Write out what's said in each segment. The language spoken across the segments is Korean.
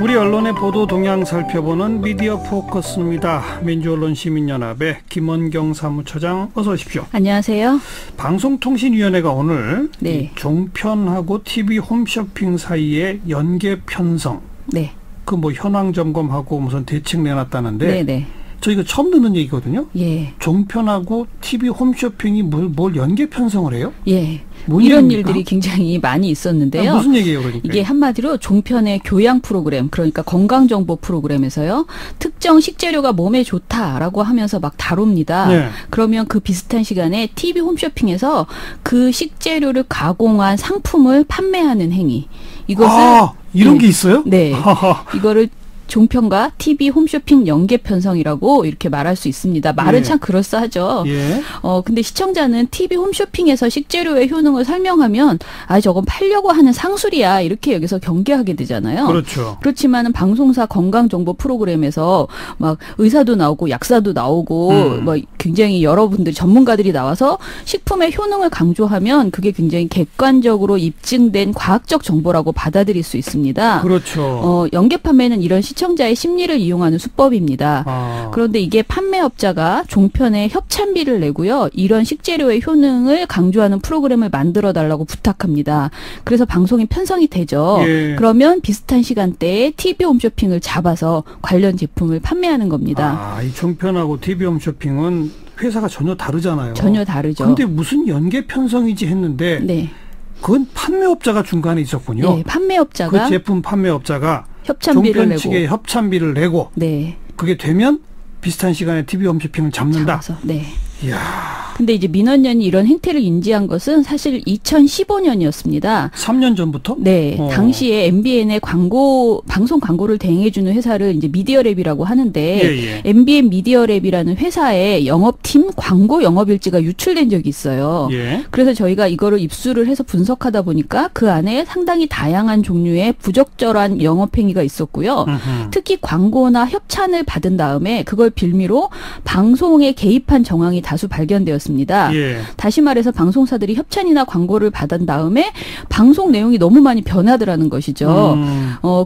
우리 언론의 보도 동향 살펴보는 미디어 포커스입니다. 민주언론시민연합의 김원경 사무처장 어서 오십시오. 안녕하세요. 방송통신위원회가 오늘 네. 종편하고 TV 홈쇼핑 사이의 연계 편성, 네. 그 뭐 현황 점검하고 무슨 대책 내놨다는데, 네네. 저 이거 처음 듣는 얘기거든요. 예. 종편하고 TV 홈쇼핑이 뭘 연계 편성을 해요? 예. 뭔 이런 얘기입니까? 일들이 굉장히 많이 있었는데요. 무슨 얘기예요, 그러니까? 이게 한마디로 종편의 교양 프로그램, 그러니까 건강정보 프로그램에서요. 특정 식재료가 몸에 좋다라고 하면서 막 다룹니다. 네. 그러면 그 비슷한 시간에 TV 홈쇼핑에서 그 식재료를 가공한 상품을 판매하는 행위. 이것을 이런 네. 게 있어요? 네. 이거를 종편과 TV 홈쇼핑 연계 편성이라고 이렇게 말할 수 있습니다. 말은 예. 참 그럴싸하죠. 예. 근데 시청자는 TV 홈쇼핑에서 식재료의 효능을 설명하면 저건 팔려고 하는 상술이야 이렇게 여기서 경계하게 되잖아요. 그렇죠. 그렇지만은 방송사 건강정보 프로그램에서 막 의사도 나오고 약사도 나오고 뭐 굉장히 여러분들 전문가들이 나와서 식품의 효능을 강조하면 그게 굉장히 객관적으로 입증된 과학적 정보라고 받아들일 수 있습니다. 그렇죠. 연계 판매는 이런 시청자의 심리를 이용하는 수법입니다. 그런데 이게 판매업자가 종편에 협찬비를 내고요. 이런 식재료의 효능을 강조하는 프로그램을 만들어 달라고 부탁합니다. 그래서 방송이 편성이 되죠. 예. 그러면 비슷한 시간대에 TV 홈쇼핑을 잡아서 관련 제품을 판매하는 겁니다. 이 종편하고 TV 홈쇼핑은 회사가 전혀 다르잖아요. 전혀 다르죠. 근데 무슨 연계 편성이지 했는데 네. 그건 판매업자가 중간에 있었군요. 네, 판매업자가 그 제품 판매업자가 협찬비를 종편 내고 측에 협찬비를 내고 네. 그게 되면 비슷한 시간에 TV 홈쇼핑을 잡는다. 잡아서, 네. 이야. 근데 이제 민원연이 이런 행태를 인지한 것은 사실 2015년이었습니다. 3년 전부터? 네. 당시에 MBN의 방송 광고를 대행해주는 회사를 이제 미디어랩이라고 하는데, 예. MBN 미디어랩이라는 회사의 영업팀 광고 영업일지가 유출된 적이 있어요. 예. 그래서 저희가 이거를 입수를 해서 분석하다 보니까 그 안에 상당히 다양한 종류의 부적절한 영업행위가 있었고요. 특히 광고나 협찬을 받은 다음에 그걸 빌미로 방송에 개입한 정황이 다수 발견되었습니다. 예. 다시 말해서 방송사들이 협찬이나 광고를 받은 다음에 방송 내용이 너무 많이 변하더라는 것이죠.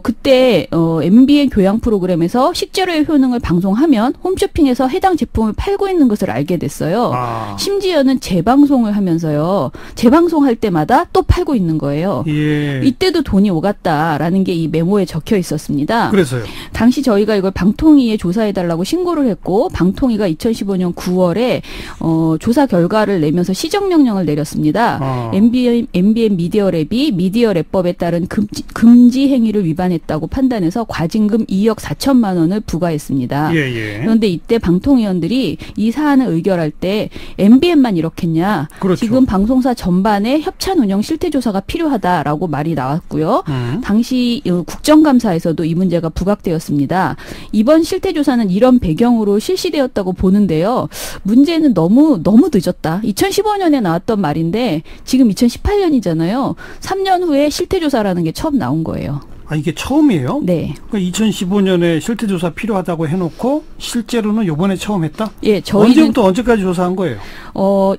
그때 MBN 교양 프로그램에서 식재료의 효능을 방송하면 홈쇼핑에서 해당 제품을 팔고 있는 것을 알게 됐어요. 심지어는 재방송을 하면서요. 재방송할 때마다 또 팔고 있는 거예요. 예. 이때도 돈이 오갔다라는 게 이 메모에 적혀 있었습니다. 그래서요. 당시 저희가 이걸 방통위에 조사해달라고 신고를 했고 방통위가 2015년 9월에 조사 결과를 내면서 시정명령을 내렸습니다. MBN 미디어랩이 미디어랩법에 따른 금지 행위를 위반했다고 판단해서 과징금 2억 4천만 원을 부과했습니다. 예. 그런데 이때 방통위원들이 이 사안을 의결할 때 MBN만 이렇겠냐. 그렇죠. 지금 방송사 전반에 협찬 운영 실태조사가 필요하다라고 말이 나왔고요. 당시 국정감사에서도 이 문제가 부각되었습니다. 이번 실태조사는 이런 배경으로 실시되었다고 보는데요. 문제는 너무 늦었다. 2015년에 나왔던 말인데 지금 2018년이잖아요. 3년 후에 실태조사라는 게 처음 나온 거예요. 이게 처음이에요? 네. 그러니까 2015년에 실태조사 필요하다고 해놓고 실제로는 요번에 처음 했다? 예, 저희는 언제부터 언제까지 조사한 거예요?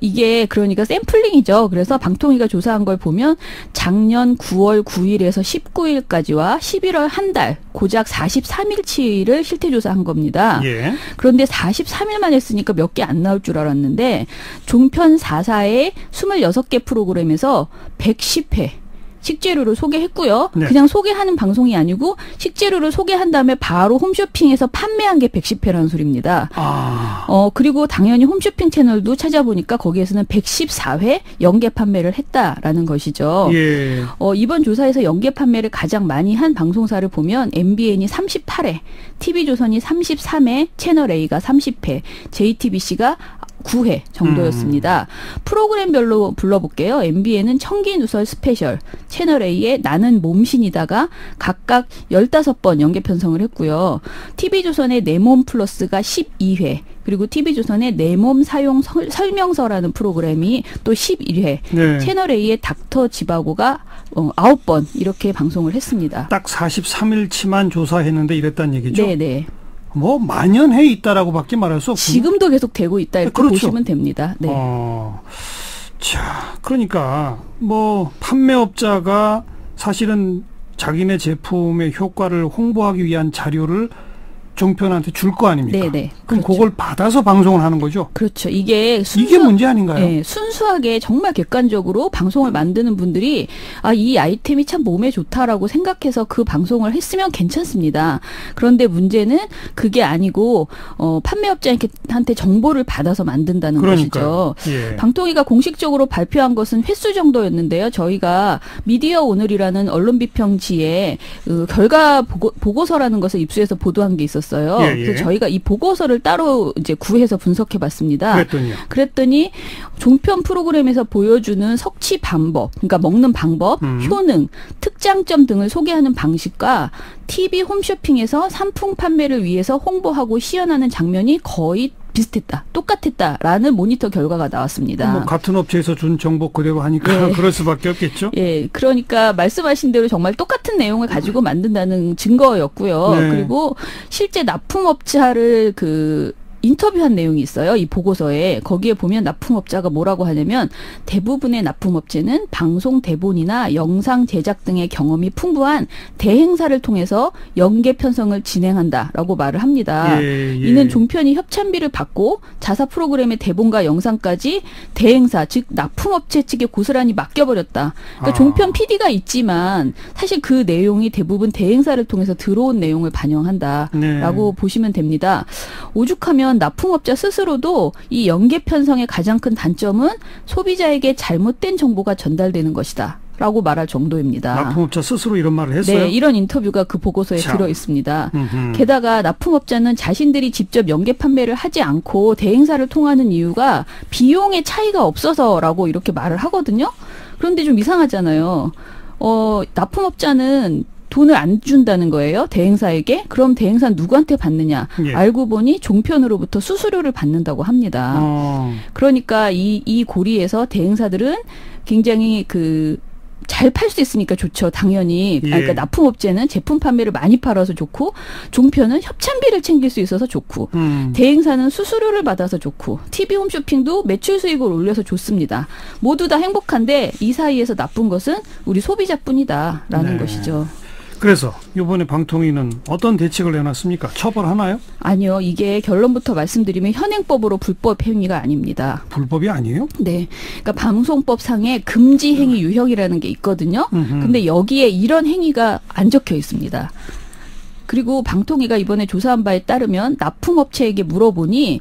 이게 그러니까 샘플링이죠. 그래서 방통위가 조사한 걸 보면 작년 9월 9일에서 19일까지와 11월 한 달, 고작 43일치를 실태조사한 겁니다. 예. 그런데 43일만 했으니까 몇 개 안 나올 줄 알았는데 종편 4사의 26개 프로그램에서 110회 식재료를 소개했고요. 네. 그냥 소개하는 방송이 아니고 식재료를 소개한 다음에 바로 홈쇼핑에서 판매한 게 110회라는 소리입니다. 그리고 당연히 홈쇼핑 채널도 찾아보니까 거기에서는 114회 연계 판매를 했다라는 것이죠. 예. 이번 조사에서 연계 판매를 가장 많이 한 방송사를 보면 MBN이 38회, TV조선이 33회, 채널A가 30회, JTBC가 9회 정도였습니다. 프로그램별로 불러볼게요. MBN은 청기누설 스페셜, 채널A의 나는 몸신이다가 각각 15번 연계 편성을 했고요. TV조선의 내 몸 플러스가 12회, 그리고 TV조선의 내 몸 사용 설명서라는 프로그램이 또 11회, 네. 채널A의 닥터 지바고가 9번 이렇게 방송을 했습니다. 딱 43일치만 조사했는데 이랬다는 얘기죠? 네네. 뭐 만연해 있다라고밖에 말할 수 없군요. 지금도 계속 되고 있다 이렇게 그렇죠. 보시면 됩니다. 네. 자, 그러니까 뭐 판매업자가 사실은 자기네 제품의 효과를 홍보하기 위한 자료를 종편한테 줄 거 아닙니까? 네네. 그럼 그렇죠. 그걸 받아서 방송을 하는 거죠? 그렇죠. 이게 이게 문제 아닌가요? 네, 순수하게 정말 객관적으로 방송을 만드는 분들이 이 아이템이 참 몸에 좋다라고 생각해서 그 방송을 했으면 괜찮습니다. 그런데 문제는 그게 아니고 판매업자한테 정보를 받아서 만든다는 그러니까요. 것이죠. 예. 방통위가 공식적으로 발표한 것은 횟수 정도였는데요. 저희가 미디어 오늘이라는 언론 비평지에 결과 보고서라는 것을 입수해서 보도한 게 있었어요. 예, 예. 그래서 저희가 이 보고서를 따로 이제 구해서 분석해봤습니다. 그랬더니 종편 프로그램에서 보여주는 섭취 방법, 그러니까 먹는 방법, 효능, 특장점 등을 소개하는 방식과 TV 홈쇼핑에서 상품 판매를 위해서 홍보하고 시연하는 장면이 거의 비슷했다, 똑같았다라는 모니터 결과가 나왔습니다. 뭐 같은 업체에서 준 정보 그대로 하니까 네. 그럴 수밖에 없겠죠. 예, 그러니까 말씀하신 대로 정말 똑같은 내용을 가지고 만든다는 증거였고요. 네. 그리고 실제 납품업자를 인터뷰한 내용이 있어요. 이 보고서에. 거기에 보면 납품업자가 뭐라고 하냐면 대부분의 납품업체는 방송 대본이나 영상 제작 등의 경험이 풍부한 대행사를 통해서 연계 편성을 진행한다라고 말을 합니다. 예, 예. 이는 종편이 협찬비를 받고 자사 프로그램의 대본과 영상까지 대행사, 즉 납품업체 측에 고스란히 맡겨버렸다. 그러니까 종편 PD가 있지만 사실 그 내용이 대부분 대행사를 통해서 들어온 내용을 반영한다라고 보시면 됩니다. 오죽하면 납품업자 스스로도 이 연계 편성의 가장 큰 단점은 소비자에게 잘못된 정보가 전달되는 것이다 라고 말할 정도입니다. 납품업자 스스로 이런 말을 했어요? 네, 이런 인터뷰가 그 보고서에 들어 있습니다. 음흠. 게다가 납품업자는 자신들이 직접 연계 판매를 하지 않고 대행사를 통하는 이유가 비용의 차이가 없어서라고 이렇게 말을 하거든요. 그런데 좀 이상하잖아요. 납품업자는 돈을 안 준다는 거예요. 대행사에게. 그럼 대행사는 누구한테 받느냐. 예. 알고 보니 종편으로부터 수수료를 받는다고 합니다. 그러니까 이 고리에서 대행사들은 굉장히 잘 팔 수 있으니까 좋죠. 당연히. 예. 그러니까 납품업체는 제품 판매를 많이 팔아서 좋고 종편은 협찬비를 챙길 수 있어서 좋고 대행사는 수수료를 받아서 좋고 TV 홈쇼핑도 매출 수익을 올려서 좋습니다. 모두 다 행복한데 이 사이에서 나쁜 것은 우리 소비자뿐이다라는 것이죠. 그래서 이번에 방통위는 어떤 대책을 내놨습니까? 처벌하나요? 아니요. 이게 결론부터 말씀드리면 현행법으로 불법 행위가 아닙니다. 불법이 아니에요? 네. 그러니까 방송법상에 금지 행위 유형이라는 게 있거든요. 근데 여기에 이런 행위가 안 적혀 있습니다. 그리고 방통위가 이번에 조사한 바에 따르면 납품업체에게 물어보니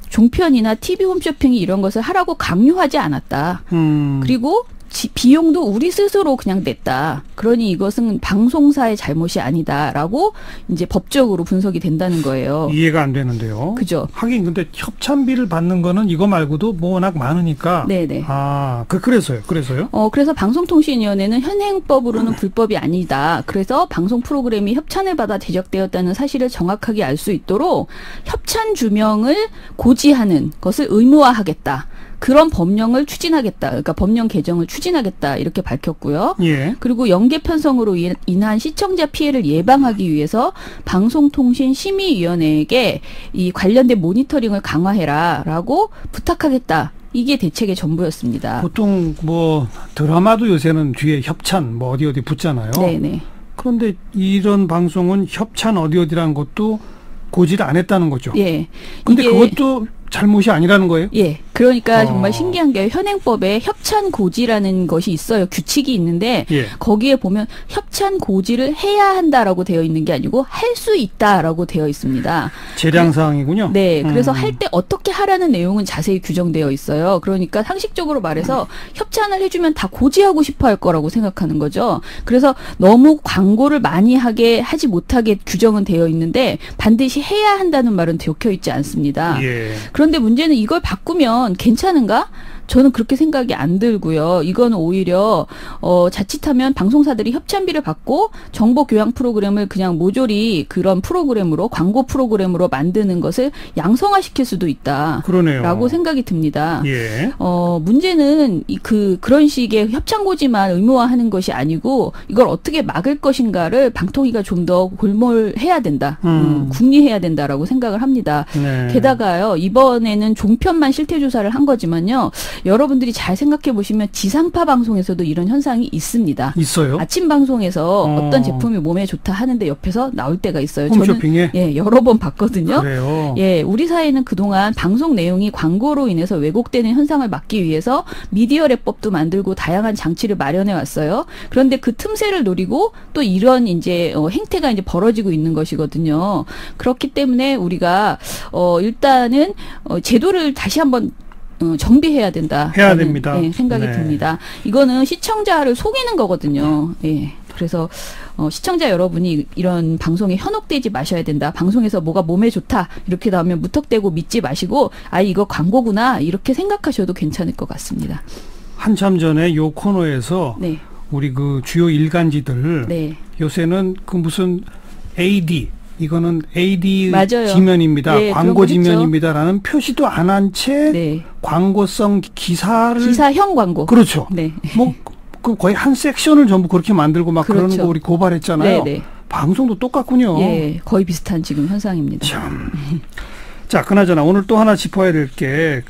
종편이나 TV 홈쇼핑이 이런 것을 하라고 강요하지 않았다. 그리고 비용도 우리 스스로 그냥 냈다. 그러니 이것은 방송사의 잘못이 아니다라고 이제 법적으로 분석이 된다는 거예요. 이해가 안 되는데요. 그죠? 하긴 근데 협찬비를 받는 거는 이거 말고도 워낙 많으니까. 네네. 그래서요. 그래서 방송통신위원회는 현행법으로는 불법이 아니다. 그래서 방송 프로그램이 협찬을 받아 제작되었다는 사실을 정확하게 알 수 있도록 협찬 주명을 고지하는 것을 의무화하겠다. 그런 법령을 추진하겠다. 그러니까 법령 개정을 추진하겠다. 이렇게 밝혔고요. 예. 그리고 연계 편성으로 인한 시청자 피해를 예방하기 위해서 방송통신심의위원회에게 이 관련된 모니터링을 강화해라라고 부탁하겠다. 이게 대책의 전부였습니다. 보통 드라마도 요새는 뒤에 협찬 어디 붙잖아요. 네네. 그런데 이런 방송은 협찬 어디라는 것도 고지를 안 했다는 거죠. 예. 근데 그것도 잘못이 아니라는 거예요? 예. 그러니까 정말 신기한 게 현행법에 협찬 고지라는 것이 있어요. 규칙이 있는데 예. 거기에 보면 협찬 고지를 해야 한다라고 되어 있는 게 아니고 할 수 있다라고 되어 있습니다. 재량사항이군요. 네. 그래서 할 때 어떻게 하라는 내용은 자세히 규정되어 있어요. 그러니까 상식적으로 말해서 협찬을 해주면 다 고지하고 싶어 할 거라고 생각하는 거죠. 그래서 너무 광고를 많이 하지 못하게 규정은 되어 있는데 반드시 해야 한다는 말은 적혀 있지 않습니다. 예. 그런데 문제는 이걸 바꾸면 괜찮은가? 저는 그렇게 생각이 안 들고요. 이거는 오히려 자칫하면 방송사들이 협찬비를 받고 정보 교양 프로그램을 그냥 모조리 그런 프로그램으로 광고 프로그램으로 만드는 것을 양성화시킬 수도 있다. 그러네요. 라고 생각이 듭니다. 예. 문제는 그런 식의 협찬 고지만 의무화하는 것이 아니고 이걸 어떻게 막을 것인가를 방통위가 좀 더 골몰해야 된다. 궁리해야 된다라고 생각을 합니다. 네. 게다가요. 이번에는 종편만 실태 조사를 한 거지만요. 여러분들이 잘 생각해 보시면 지상파 방송에서도 이런 현상이 있습니다. 있어요? 아침 방송에서 어떤 제품이 몸에 좋다 하는데 옆에서 나올 때가 있어요. 홈쇼핑에? 저는 여러 번 봤거든요. 그래요? 우리 사회는 그동안 방송 내용이 광고로 인해서 왜곡되는 현상을 막기 위해서 미디어랩법도 만들고 다양한 장치를 마련해 왔어요. 그런데 그 틈새를 노리고 또 이런 이제 행태가 이제 벌어지고 있는 것이거든요. 그렇기 때문에 우리가 일단은 제도를 다시 한번 정비해야 된다. 해야 됩니다. 생각이 듭니다. 이거는 시청자를 속이는 거거든요. 그래서 시청자 여러분이 이런 방송에 현혹되지 마셔야 된다. 방송에서 뭐가 몸에 좋다 이렇게 나오면 무턱대고 믿지 마시고 이거 광고구나 이렇게 생각하셔도 괜찮을 것 같습니다. 한참 전에 요 코너에서 우리 그 주요 일간지들 요새는 그 무슨 AD 이거는 AD 맞아요. 지면입니다. 광고 지면입니다라는 표시도 안 한 채 광고성 기사형 광고. 그렇죠. 뭐 그 거의 한 섹션을 전부 그렇게 만들고 막 그러는 거 우리 고발했잖아요. 방송도 똑같군요. 거의 비슷한 지금 현상입니다. 참. 자, 그나저나 오늘 또 하나 짚어야 될 게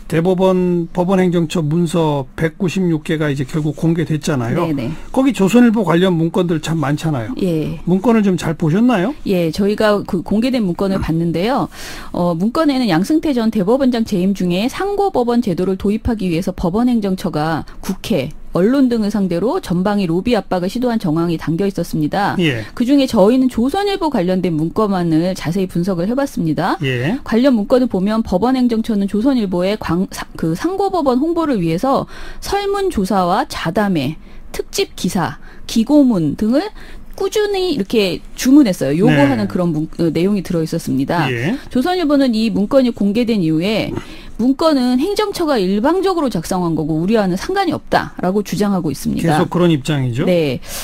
대법원 법원행정처 문서 196개가 이제 결국 공개됐잖아요. 거기 조선일보 관련 문건들 참 많잖아요. 문건을 좀 잘 보셨나요? 저희가 그 공개된 문건을 봤는데요. 문건에는 양승태 전 대법원장 재임 중에 상고법원 제도를 도입하기 위해서 법원행정처가 국회, 언론 등을 상대로 전방위 로비 압박을 시도한 정황이 담겨 있었습니다. 그중에 저희는 조선일보 관련된 문건만을 자세히 분석을 해봤습니다. 관련 문건을 보면 법원행정처는 조선일보의 그 상고법원 홍보를 위해서 설문조사와 자담회, 특집 기사, 기고문 등을 꾸준히 이렇게 주문했어요. 요구하는 그런 내용이 들어있었습니다. 조선일보는 이 문건이 공개된 이후에 문건은 행정처가 일방적으로 작성한 거고 우리와는 상관이 없다라고 주장하고 있습니다. 계속 그런 입장이죠?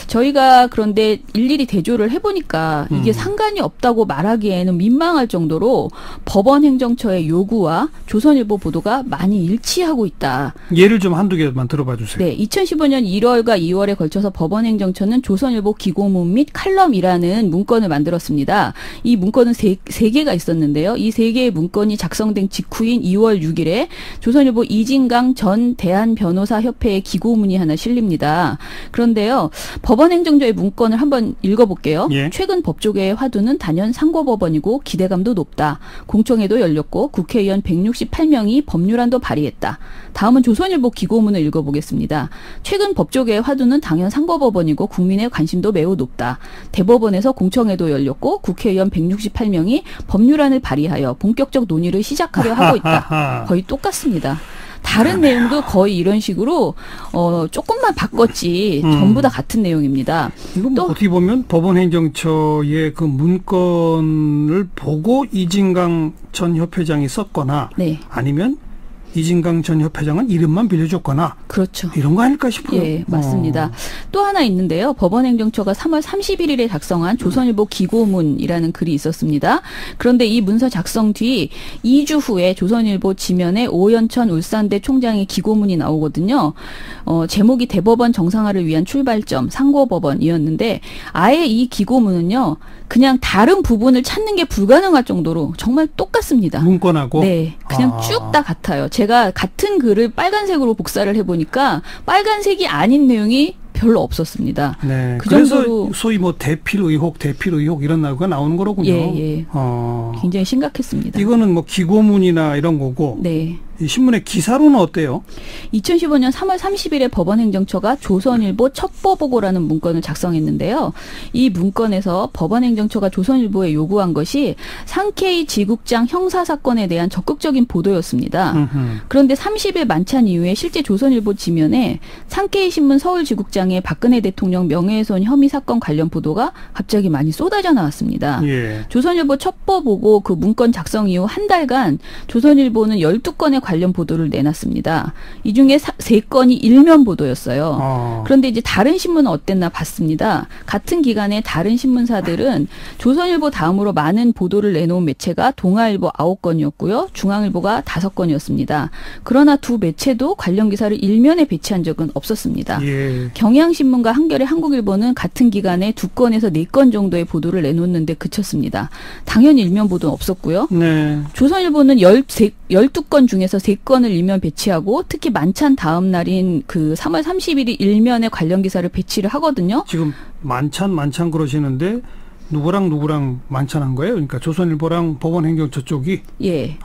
저희가 그런데 일일이 대조를 해보니까 이게 상관이 없다고 말하기에는 민망할 정도로 법원 행정처의 요구와 조선일보 보도가 많이 일치하고 있다. 예를 좀 한두 개만 들어봐 주세요. 2015년 1월과 2월에 걸쳐서 법원 행정처는 조선일보 기고문 및 칼럼이라는 문건을 만들었습니다. 이 문건은 세 개가 있었는데요. 이 세 개의 문건이 작성된 직후인 2월 6일에 조선일보 이진강 전 대한변호사협회의 기고문이 하나 실립니다. 그런데요. 법원행정처의 문건을 한번 읽어볼게요. 최근 법조계의 화두는 단연 상고법원이고 기대감도 높다. 공청회도 열렸고 국회의원 168명이 법률안도 발의했다. 다음은 조선일보 기고문을 읽어보겠습니다. 최근 법조계의 화두는 당연 상고법원이고 국민의 관심도 매우 높다. 대법원에서 공청회도 열렸고 국회의원 168명이 법률안을 발의하여 본격적 논의를 시작하려 하고 있다. 거의 똑같습니다. 다른 내용도 거의 이런 식으로 조금만 바꿨지 전부 다 같은 내용입니다. 이건 또 어떻게 보면 법원행정처의 그 문건을 보고 이진강 전 협회장이 썼거나 아니면 이진강 전 협회장은 이름만 빌려줬거나 그렇죠. 이런 거 아닐까 싶어요. 맞습니다. 또 하나 있는데요. 법원행정처가 3월 31일에 작성한 조선일보 기고문이라는 글이 있었습니다. 그런데 이 문서 작성 뒤 2주 후에 조선일보 지면에 오연천 울산대 총장의 기고문이 나오거든요. 제목이 대법원 정상화를 위한 출발점 상고법원이었는데 아예 이 기고문은요. 그냥 다른 부분을 찾는 게 불가능할 정도로 정말 똑같습니다. 문건하고? 그냥 쭉 다 같아요. 제가 같은 글을 빨간색으로 복사를 해보니까 빨간색이 아닌 내용이 별로 없었습니다. 그 그래서 정도로 소위 뭐 대필 의혹 이런 거 나오는 거로군요. 굉장히 심각했습니다. 이거는 뭐 기고문이나 이런 거고. 이 신문의 기사로는 어때요? 2015년 3월 30일에 법원행정처가 조선일보 첩보보고라는 문건을 작성했는데요. 이 문건에서 법원행정처가 조선일보에 요구한 것이 상케이 지국장 형사사건에 대한 적극적인 보도였습니다. 그런데 30일 만찬 이후에 실제 조선일보 지면에 상케이 신문 서울지국장의 박근혜 대통령 명예훼손 혐의 사건 관련 보도가 갑자기 많이 쏟아져 나왔습니다. 조선일보 첩보보고 그 문건 작성 이후 한 달간 조선일보는 12건의 관련 보도를 내놨습니다. 이 중에 3건이 일면 보도였어요. 그런데 이제 다른 신문은 어땠나 봤습니다. 같은 기간에 다른 신문사들은 조선일보 다음으로 많은 보도를 내놓은 매체가 동아일보 9건이었고요. 중앙일보가 5건이었습니다. 그러나 두 매체도 관련 기사를 일면에 배치한 적은 없었습니다. 경향신문과 한겨레 한국일보는 같은 기간에 2건에서 4건 정도의 보도를 내놓는데 그쳤습니다. 당연히 일면 보도는 없었고요. 조선일보는 12건 중에서 3건을 일면 배치하고 특히 만찬 다음 날인 그 3월 30일이 일면에 관련 기사를 배치를 하거든요. 지금 만찬 그러시는데 누구랑 만찬한 거예요? 그러니까 조선일보랑 법원행정처 쪽이? 예.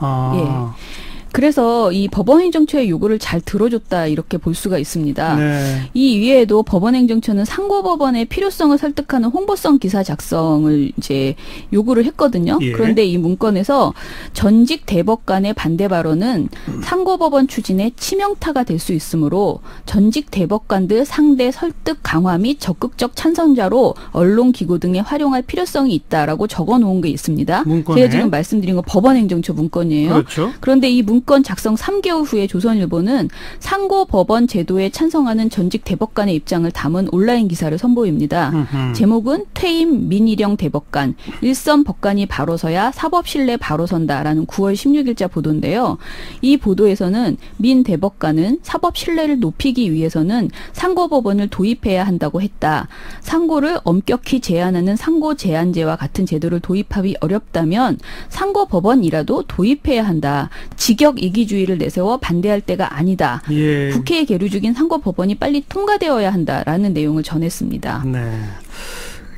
그래서 이 법원행정처의 요구를 잘 들어줬다 이렇게 볼 수가 있습니다. 네. 이 이외에도 법원행정처는 상고법원의 필요성을 설득하는 홍보성 기사 작성을 이제 요구를 했거든요. 예. 그런데 이 문건에서 전직 대법관의 반대 발언은 상고법원 추진에 치명타가 될 수 있으므로 전직 대법관들 상대 설득 강화 및 적극적 찬성자로 언론기구 등에 활용할 필요성이 있다라고 적어놓은 게 있습니다. 문건에? 제가 지금 말씀드린 건 법원행정처 문건이에요. 그렇죠. 그런데 이 문건 작성 3개월 후에 조선일보는 상고법원 제도에 찬성하는 전직 대법관의 입장을 담은 온라인 기사를 선보입니다. 제목은 퇴임 민일영 대법관, 일선 법관이 바로 서야 사법신뢰 바로 선다라는 9월 16일자 보도인데요. 이 보도에서는 민 대법관은 사법신뢰를 높이기 위해서는 상고법원을 도입해야 한다고 했다. 상고를 엄격히 제한하는 상고제한제와 같은 제도를 도입하기 어렵다면 상고법원이라도 도입해야 한다. 직역 이기주의를 내세워 반대할 때가 아니다. 예. 국회에 계류 중인 상고법원이 빨리 통과되어야 한다라는 내용을 전했습니다. 네.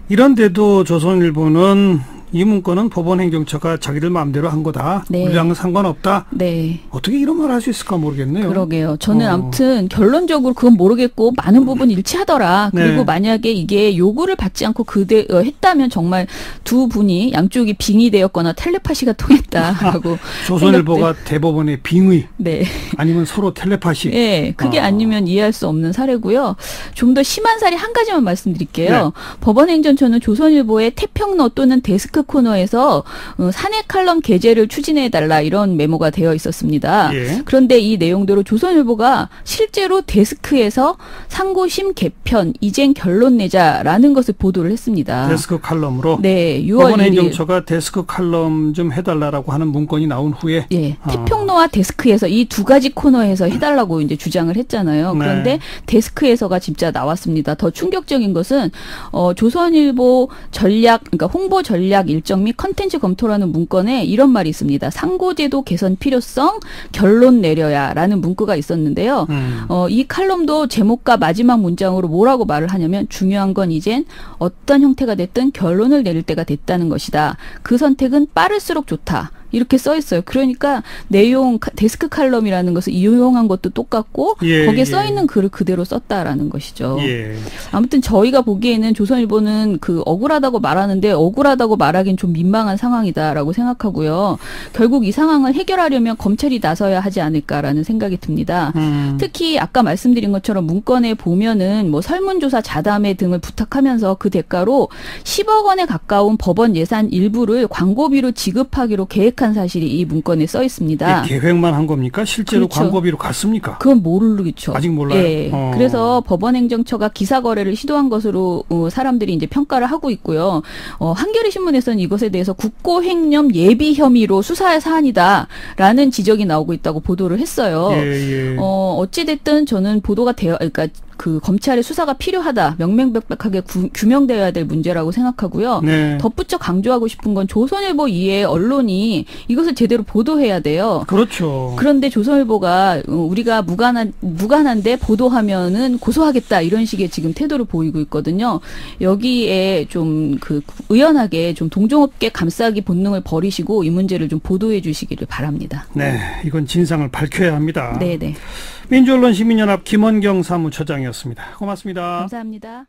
이런데도 조선일보는 이 문건은 법원행정처가 자기들 마음대로 한 거다. 네. 우리랑은 상관없다. 네. 어떻게 이런 말 할 수 있을까 모르겠네요. 그러게요. 저는 아무튼 결론적으로 그건 모르겠고 많은 부분 일치하더라. 그리고 네. 만약에 이게 요구를 받지 않고 했다면 정말 두 분이 양쪽이 빙의되었거나 텔레파시가 통했다라고. 조선일보가 대법원의 빙의. 네. 아니면 서로 텔레파시. 네. 그게 아니면 이해할 수 없는 사례고요. 좀 더 심한 사례 한 가지만 말씀드릴게요. 네. 법원행정처는 조선일보의 태평로 또는 데스크 코너에서 사내 칼럼 게재를 추진해달라 이런 메모가 되어 있었습니다. 예. 그런데 이 내용대로 조선일보가 실제로 데스크에서 상고심 개편, 이젠 결론 내자라는 것을 보도를 했습니다. 데스크 칼럼으로. 네, 6월 1일. 법원행정처가 데스크 칼럼 좀 해달라고 하는 문건이 나온 후에. 예, 태평로와 데스크에서 이 두 가지 코너에서 해달라고 이제 주장을 했잖아요. 네. 그런데 데스크에서가 진짜 나왔습니다. 더 충격적인 것은 조선일보 전략, 그러니까 홍보 전략 일정 및 컨텐츠 검토라는 문건에 이런 말이 있습니다. 상고제도 개선 필요성, 결론 내려야라는 문구가 있었는데요. 이 칼럼도 제목과 마지막 문장으로 뭐라고 말을 하냐면 중요한 건 이젠 어떤 형태가 됐든 결론을 내릴 때가 됐다는 것이다. 그 선택은 빠를수록 좋다. 이렇게 써 있어요. 그러니까 내용 데스크 칼럼이라는 것을 이용한 것도 똑같고 거기에 써 있는 글을 그대로 썼다라는 것이죠. 예. 아무튼 저희가 보기에는 조선일보는 그 억울하다고 말하는데 억울하다고 말하기는 좀 민망한 상황이다라고 생각하고요. 결국 이 상황을 해결하려면 검찰이 나서야 하지 않을까라는 생각이 듭니다. 특히 아까 말씀드린 것처럼 문건에 보면은 뭐 설문조사 자담회 등을 부탁하면서 그 대가로 10억 원에 가까운 법원 예산 일부를 광고비로 지급하기로 계획한 사실이 이 문건에 써 있습니다. 계획만 한 겁니까? 실제로 그렇죠. 광고비로 갔습니까? 그건 모르겠죠. 아직 몰라요. 예. 그래서 법원행정처가 기사 거래를 시도한 것으로 사람들이 이제 평가를 하고 있고요. 한겨레 신문에서는 이것에 대해서 국고횡령 예비 혐의로 수사할 사안이다라는 지적이 나오고 있다고 보도를 했어요. 예. 어찌 됐든 저는 보도가 그러니까 그 검찰의 수사가 필요하다, 명명백백하게 규명되어야 될 문제라고 생각하고요. 네. 덧붙여 강조하고 싶은 건 조선일보 이외의 언론이 이것을 제대로 보도해야 돼요. 그렇죠. 그런데 조선일보가 우리가 무관한데 보도하면은 고소하겠다 이런 식의 지금 태도를 보이고 있거든요. 여기에 좀 그 의연하게 좀 동종업계 감싸기 본능을 버리시고 이 문제를 좀 보도해 주시기를 바랍니다. 네, 이건 진상을 밝혀야 합니다. 네네. 민주언론시민연합 김원경 사무처장이었습니다. 고맙습니다. 감사합니다.